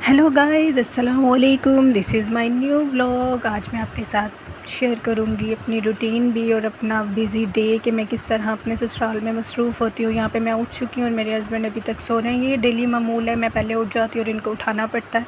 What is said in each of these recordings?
Hello guys, अस्सलाम वालेकुम। This is my new vlog. आज मैं आपके साथ शेयर करूंगी अपनी रूटीन भी और अपना बिज़ी डे कि मैं किस तरह अपने ससुराल में मसरूफ़ होती हूँ। यहाँ पे मैं उठ चुकी हूँ और मेरे हस्बैंड अभी तक सो रहे हैं। ये डेली मामूल है, मैं पहले उठ जाती हूँ और इनको उठाना पड़ता है,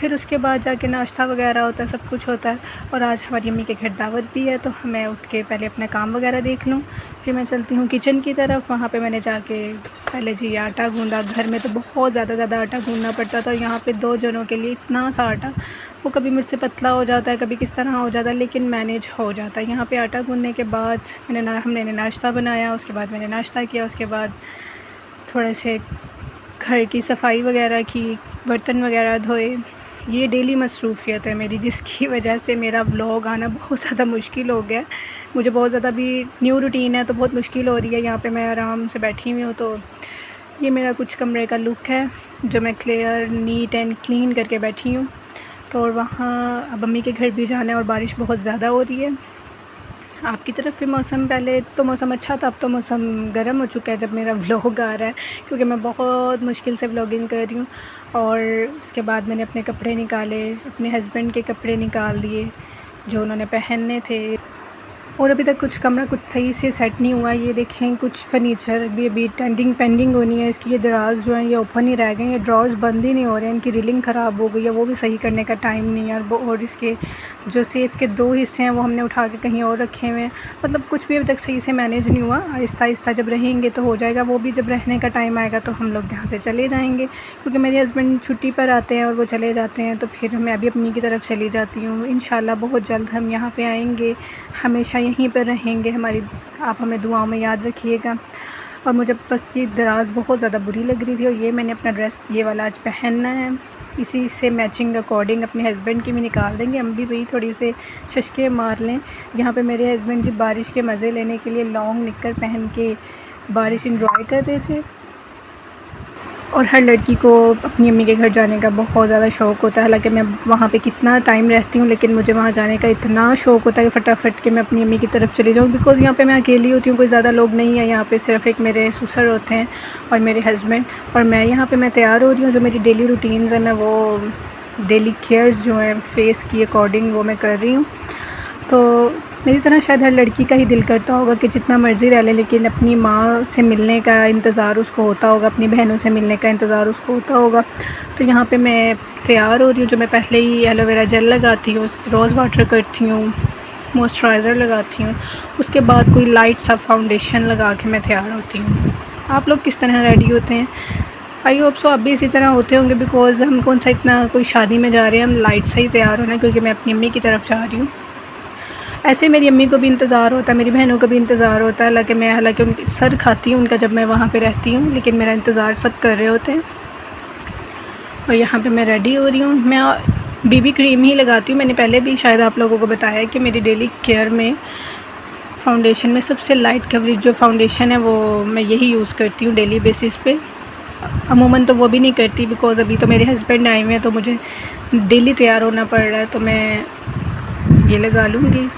फिर उसके बाद जाके नाश्ता वगैरह होता है, सब कुछ होता है। और आज हमारी अम्मी के घर दावत भी है, तो मैं उठ के पहले अपना काम वगैरह देख लूँ, फिर मैं चलती हूँ किचन की तरफ। वहाँ पे मैंने जाके पहले जी आटा गूँधा। घर में तो बहुत ज़्यादा आटा गूँधना पड़ता था, और यहाँ पे 2 जनों के लिए इतना सा आटा, वो कभी मुझसे पतला हो जाता है, कभी किस तरह हो जाता है, लेकिन मैनेज हो जाता है। यहाँ पे आटा गूँधने के बाद हमने नाश्ता बनाया, उसके बाद मैंने नाश्ता किया, उसके बाद थोड़े से घर की सफाई वगैरह की, बर्तन वगैरह धोए। ये डेली मसरूफ़ियत है मेरी, जिसकी वजह से मेरा व्लॉग आना बहुत ज़्यादा मुश्किल हो गया है। मुझे बहुत ज़्यादा भी न्यू रूटीन है, तो बहुत मुश्किल हो रही है। यहाँ पे मैं आराम से बैठी हुई हूँ, तो ये मेरा कुछ कमरे का लुक है जो मैं क्लियर नीट एंड क्लीन करके बैठी हूँ। तो और वहाँ अब अम्मी के घर भी जाना है और बारिश बहुत ज़्यादा हो रही है। आपकी तरफ भी मौसम, पहले तो मौसम अच्छा था, अब तो मौसम गर्म हो चुका है जब मेरा व्लॉग आ रहा है, क्योंकि मैं बहुत मुश्किल से व्लॉगिंग कर रही हूँ। और उसके बाद मैंने अपने कपड़े निकाले, अपने हस्बैंड के कपड़े निकाल दिए जो उन्होंने पहनने थे। और अभी तक कुछ कमरा कुछ सही से सेट नहीं हुआ। ये देखें, कुछ फ़र्नीचर भी अभी पेंडिंग होनी है इसकी। ये दराज़ जो हैं ये ओपन ही रह गए हैं, ये ड्रॉर्स बंद ही नहीं हो रहे हैं, इनकी रीलिंग ख़राब हो गई है, वो भी सही करने का टाइम नहीं है। और इसके जो सेफ़ के 2 हिस्से हैं वो हमने उठा के कहीं और रखे हुए हैं। मतलब कुछ भी अभी तक सही से मैनेज नहीं हुआ। आहिस्ता जब रहेंगे तो हो जाएगा। वो भी जब रहने का टाइम आएगा तो हम लोग यहाँ से चले जाएँगे, क्योंकि मेरे हस्बैंड छुट्टी पर आते हैं और वो चले जाते हैं, तो फिर मैं अभी अपनी की तरफ चली जाती हूँ। इंशाल्लाह बहुत जल्द हम यहाँ पे आएँगे, हमेशा यहीं पर रहेंगे। आप हमें दुआओं में याद रखिएगा। और मुझे बस ये दराज़ बहुत ज़्यादा बुरी लग रही थी, और ये मैंने अपना ड्रेस ये वाला आज पहनना है। इसी से मैचिंग अकॉर्डिंग अपने हस्बैंड की भी निकाल देंगे। हम भी वही थोड़ी से शशके मार लें। यहाँ पे मेरे हस्बैंड जी बारिश के मज़े लेने के लिए लॉन्ग निक्कर पहन के बारिश इंजॉय कर रहे थे। और हर लड़की को अपनी अम्मी के घर जाने का बहुत ज़्यादा शौक़ होता है। हालांकि मैं वहाँ पे कितना टाइम रहती हूँ, लेकिन मुझे वहाँ जाने का इतना शौक़ होता है कि फटाफट के मैं अपनी अम्मी की तरफ चली जाऊँ। बिकॉज़ यहाँ पे मैं अकेली होती हूँ, कोई ज़्यादा लोग नहीं है। यहाँ पे सिर्फ़ एक मेरे ससुर होते हैं और मेरे हस्बैंड, और मैं यहाँ पर मैं तैयार हो रही हूँ। जो मेरी डेली रूटीन्स हैं, मैं वो डेली केयर्स जो हैं फ़ेस की अकॉर्डिंग वो मैं कर रही हूँ। तो मेरी तरह शायद हर लड़की का ही दिल करता होगा कि जितना मर्ज़ी रह ले, लेकिन अपनी माँ से मिलने का इंतज़ार उसको होता होगा, अपनी बहनों से मिलने का इंतज़ार उसको होता होगा। तो यहाँ पे मैं तैयार हो रही हूँ। जो मैं पहले ही एलोवेरा जेल लगाती हूँ, रोज़ वाटर करती हूँ, मॉइस्चराइज़र लगाती हूँ, उसके बाद कोई लाइट सा फाउंडेशन लगा के मैं तैयार होती हूँ। आप लोग किस तरह रेडी होते हैं? आई होप सो आप भी इसी तरह होते होंगे, बिकॉज़ हम कौन सा इतना कोई शादी में जा रहे हैं, हम लाइट से ही तैयार होना है, क्योंकि मैं अपनी अम्मी की तरफ जा रही हूँ। ऐसे मेरी अम्मी को भी इंतज़ार होता है, मेरी बहनों को भी इंतज़ार होता है। हालांकि उनकी सर खाती हूँ उनका जब मैं वहाँ पे रहती हूँ, लेकिन मेरा इंतज़ार सब कर रहे होते हैं। और यहाँ पे मैं रेडी हो रही हूँ। मैं बीबी क्रीम ही लगाती हूँ। मैंने पहले भी शायद आप लोगों को बताया कि मेरी डेली केयर में फ़ाउंडेशन में सबसे लाइट कवरेज जो फ़ाउंडेशन है वो मैं यही यूज़ करती हूँ डेली बेसिस पे। अमूमन तो वो भी नहीं करती, बिकॉज़ अभी तो मेरे हस्बैंड आए हुए हैं, तो मुझे डेली तैयार होना पड़ रहा है, तो मैं ये लगा लूँगी।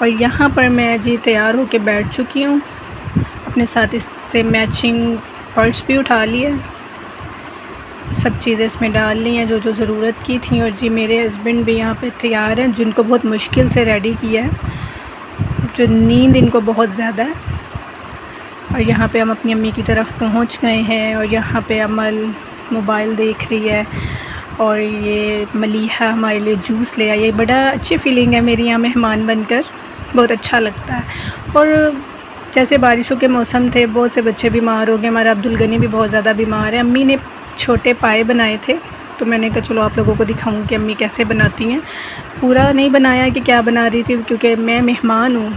और यहाँ पर मैं जी तैयार होके बैठ चुकी हूँ। अपने साथ इससे मैचिंग पर्स भी उठा लिया, सब चीज़ें इसमें डाल ली हैं जो ज़रूरत की थी। और जी मेरे हस्बैंड भी यहाँ पे तैयार हैं, जिनको बहुत मुश्किल से रेडी किया है, जो नींद इनको बहुत ज़्यादा है। और यहाँ पे हम अपनी अम्मी की तरफ पहुँच गए हैं, और यहाँ पे अमल मोबाइल देख रही है, और ये मलीहा हमारे लिए जूस ले आई है। बड़ा अच्छी फ़ीलिंग है मेरी यहाँ मेहमान बनकर, बहुत अच्छा लगता है। और जैसे बारिशों के मौसम थे, बहुत से बच्चे बीमार हो गए। हमारा अब्दुल गनी भी बहुत ज़्यादा बीमार है। अम्मी ने छोटे पाए बनाए थे, तो मैंने कहा चलो आप लोगों को दिखाऊं कि अम्मी कैसे बनाती हैं। पूरा नहीं बनाया कि क्या बना रही थी, क्योंकि मैं मेहमान हूँ।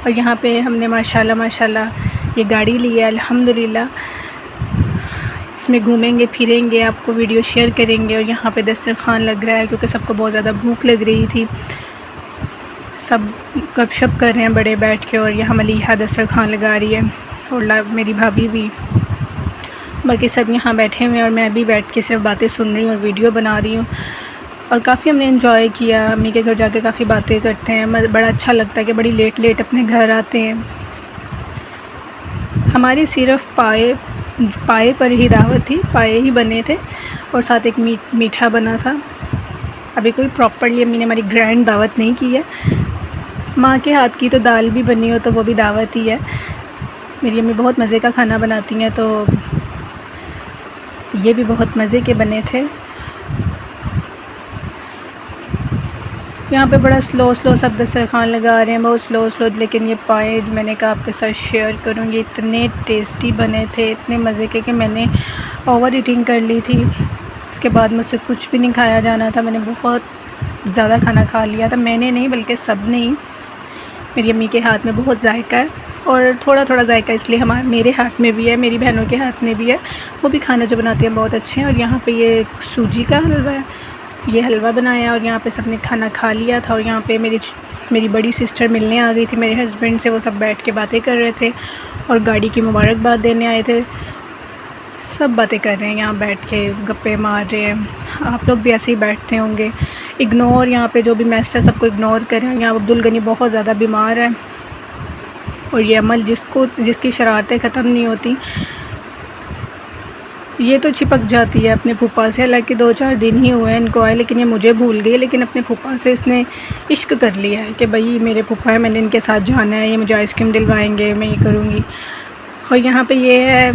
और यहाँ पे हमने माशाल्लाह ये गाड़ी ली है, अल्हम्दुलिल्लाह। इसमें घूमेंगे फिरेंगे, आपको वीडियो शेयर करेंगे। और यहाँ पे दस्तरखान लग रहा है, क्योंकि सबको बहुत ज़्यादा भूख लग रही थी। सब गपशप कर रहे हैं बड़े बैठ के, और यहाँ मलीहा दस्तरखान लगा रही है, और मेरी भाभी भी। बाकी सब यहाँ बैठे हुए हैं, और मैं भी बैठ के सिर्फ बातें सुन रही हूँ और वीडियो बना रही हूँ। और काफ़ी हमने एंजॉय किया। अम्मी के घर जाके काफ़ी बातें करते हैं, बड़ा अच्छा लगता है कि बड़ी लेट अपने घर आते हैं। हमारी सिर्फ पाए पाए पर ही दावत थी, पाए ही बने थे और साथ एक मीठा बना था। अभी कोई प्रॉपरली अम्मी ने हमारी ग्रैंड दावत नहीं की है। माँ के हाथ की तो दाल भी बनी हो तो वो भी दावत ही है। मेरी अम्मी बहुत मज़े का खाना बनाती हैं, तो ये भी बहुत मज़े के बने थे। यहाँ पे बड़ा स्लो सब दस्तरखान लगा रहे हैं, बहुत स्लो, लेकिन ये पाए मैंने कहा आपके साथ शेयर करूँगी। इतने टेस्टी बने थे, इतने मज़े के कि मैंने ओवर ईटिंग कर ली थी। उसके बाद मुझसे कुछ भी नहीं खाया जाना था, मैंने बहुत ज़्यादा खाना खा लिया था। मैंने नहीं बल्कि सब ने ही। मेरी अम्मी के हाथ में बहुत जायका है और थोड़ा जायका इसलिए मेरे हाथ में भी है, मेरी बहनों के हाथ में भी है। वो भी खाना जो बनाते हैं बहुत अच्छे हैं। और यहाँ पे ये सूजी का हलवा है, ये हलवा बनाया और यहाँ पे सबने खाना खा लिया था। और यहाँ पे मेरी बड़ी सिस्टर मिलने आ गई थी मेरे हस्बैंड से। वो सब बैठ के बातें कर रहे थे और गाड़ी की मुबारकबाद देने आए थे। सब बातें कर रहे हैं यहाँ बैठ के, गप्पे मार रहे हैं। आप लोग भी ऐसे ही बैठते होंगे। इग्नोर यहाँ पे जो भी मैस है सबको इग्नोर करें। यहाँ अब्दुल गनी बहुत ज़्यादा बीमार है और ये अमल जिसकी शरारतें ख़त्म नहीं होती, ये तो चिपक जाती है अपने फूफा से। हालांकि 2-4 दिन ही हुए हैं इनको आए, लेकिन ये मुझे भूल गई। लेकिन अपने फूफा से इसने इश्क कर लिया है कि भाई मेरे फूफा है, मैंने इनके साथ जाना है, ये मुझे आइसक्रीम दिलवाएंगे, मैं ये करूँगी। और यहाँ पे ये है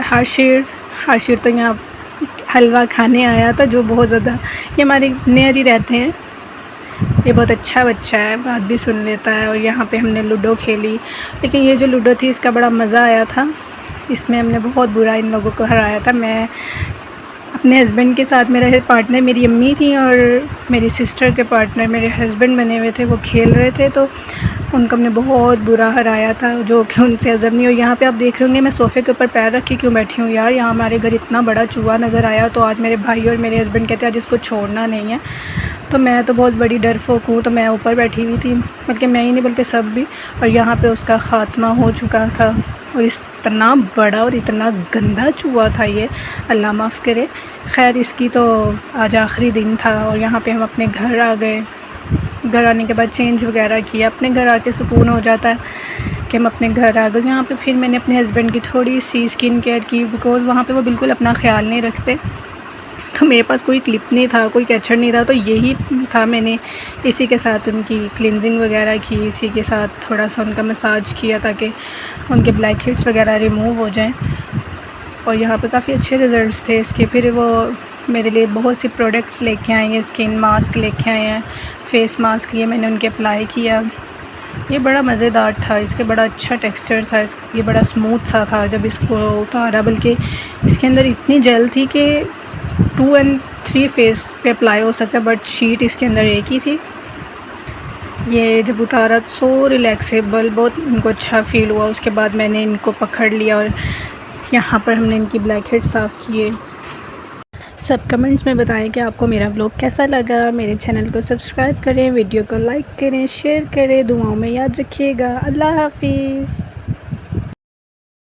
हाशिर तो यहाँ हलवा खाने आया था, जो बहुत ज़्यादा, ये हमारे नियर ही रहते हैं। ये बहुत अच्छा बच्चा है, बात भी सुन लेता है। और यहाँ पे हमने लूडो खेली, लेकिन ये जो लूडो थी इसका बड़ा मज़ा आया था। इसमें हमने बहुत बुरा इन लोगों को हराया था। मैं अपने हस्बैंड के साथ, मेरे पार्टनर मेरी अम्मी थी और मेरी सिस्टर के पार्टनर मेरे हस्बैंड बने हुए थे, वो खेल रहे थे, तो उनको हमने बहुत बुरा हराया था, जो कि उनसे हज़म नहीं। और यहाँ पे आप देख रहे होंगे मैं सोफ़े के ऊपर पैर रख के क्यों बैठी हूँ यार। यहाँ हमारे घर इतना बड़ा चूहा नज़र आया, तो आज मेरे भाई और मेरे हस्बैंड कहते हैं आज इसको छोड़ना नहीं है। तो मैं तो बहुत बड़ी डरपोक हूँ, तो मैं ऊपर बैठी हुई थी, बल्कि मैं ही नहीं बल्कि सब भी। और यहाँ पे उसका ख़ात्मा हो चुका था। और इतना बड़ा और इतना गंदा चूहा था ये, अल्लाह माफ़ करे। खैर इसकी तो आज आखिरी दिन था और यहाँ पे हम अपने घर आ गए। घर आने के बाद चेंज वगैरह किया, अपने घर आके सुकून हो जाता है कि हम अपने घर आ गए। यहाँ पे फिर मैंने अपने हस्बैंड की थोड़ी सी स्किन केयर की, बिकॉज़ वहाँ पे वो बिल्कुल अपना ख्याल नहीं रखते। तो मेरे पास कोई क्लिप नहीं था, कोई कैचर नहीं था, तो यही था, मैंने इसी के साथ उनकी क्लिनजिंग वगैरह की, इसी के साथ थोड़ा सा उनका मसाज किया ताकि उनके ब्लैक हेड्स वगैरह रिमूव हो जाएं। और यहाँ पे काफ़ी अच्छे रिज़ल्ट्स थे इसके। फिर वो मेरे लिए बहुत सी प्रोडक्ट्स लेके आए हैं, स्किन मास्क लेके आए हैं, फेस मास्क, ये मैंने उनके अप्लाई किया। ये बड़ा मज़ेदार था, इसके बड़ा अच्छा टेक्सचर था, ये बड़ा स्मूथ सा था जब इसको उतारा। बल्कि इसके अंदर इतनी जेल थी कि 2 और 3 फेस पे अप्लाई हो सकता है, बट शीट इसके अंदर एक ही थी। ये जब उतारा तो सो रिलैक्सेबल, बहुत इनको अच्छा फ़ील हुआ। उसके बाद मैंने इनको पकड़ लिया और यहाँ पर हमने इनकी ब्लैक हेड साफ़ किए। सब कमेंट्स में बताएं कि आपको मेरा व्लॉग कैसा लगा। मेरे चैनल को सब्सक्राइब करें, वीडियो को लाइक करें, शेयर करें, दुआओं में याद रखिएगा। अल्लाह हाफिज़।